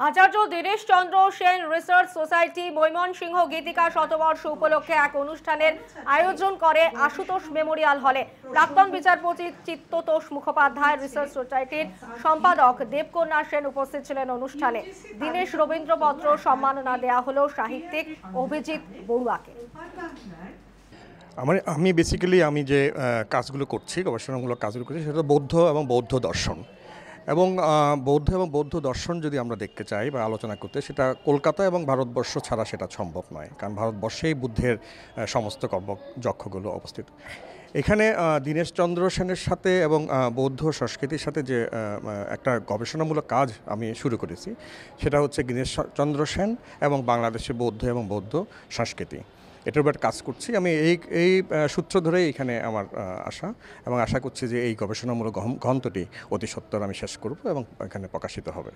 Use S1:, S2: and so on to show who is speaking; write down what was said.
S1: আচার্য দীনেশ চন্দ্র Sen research society Mymensingh গীতিকা শতবর্ষ উপলক্ষে এক অনুষ্ঠানের আয়োজন করে আশুতোষ মেমোরিয়াল হলে। প্রাক্তন বিচারপতি চিত্ততোষ মুখোপাধ্যায়, রিসার্চ সোসাইটির সম্পাদক দেবকন্যা সেন উপস্থিত ছিলেন অনুষ্ঠানে। দীনেশ রবীন্দ্রপত্র সম্মাননা দেয়া হলো সাহিত্যিক অভিজিৎ বড়ুয়াকে।
S2: আমি বেসিক্যালি যে কাজগুলো করছি, গবেষণামূলক কাজগুলো করছি, সেটা বৌদ্ধ এবং বৌদ্ধ দর্শন এবং বৌদ্ধ দর্শন যদি আমরা দেখতে চাই বা আলোচনা করতে, সেটা কলকাতা এবং ভারতবর্ষ ছাড়া সেটা সম্ভব নয়, কারণ ভারতবর্ষেই বুদ্ধের সমস্ত কর্মযক্ষগুলো অবস্থিত। এখানে দীনেশচন্দ্র সেনের সাথে এবং বৌদ্ধ সংস্কৃতির সাথে যে একটা গবেষণামূলক কাজ আমি শুরু করেছি, সেটা হচ্ছে দীনেশচন্দ্র সেন এবং বাংলাদেশের বৌদ্ধ এবং বৌদ্ধ সংস্কৃতি, এটার উপর কাজ করছি। আমি এই সূত্র ধরেই এখানে আমার আসা, এবং আশা করছি যে এই গবেষণামূলক গ্রন্থটি অতি সত্বর আমি শেষ করব এবং এখানে প্রকাশিত হবে।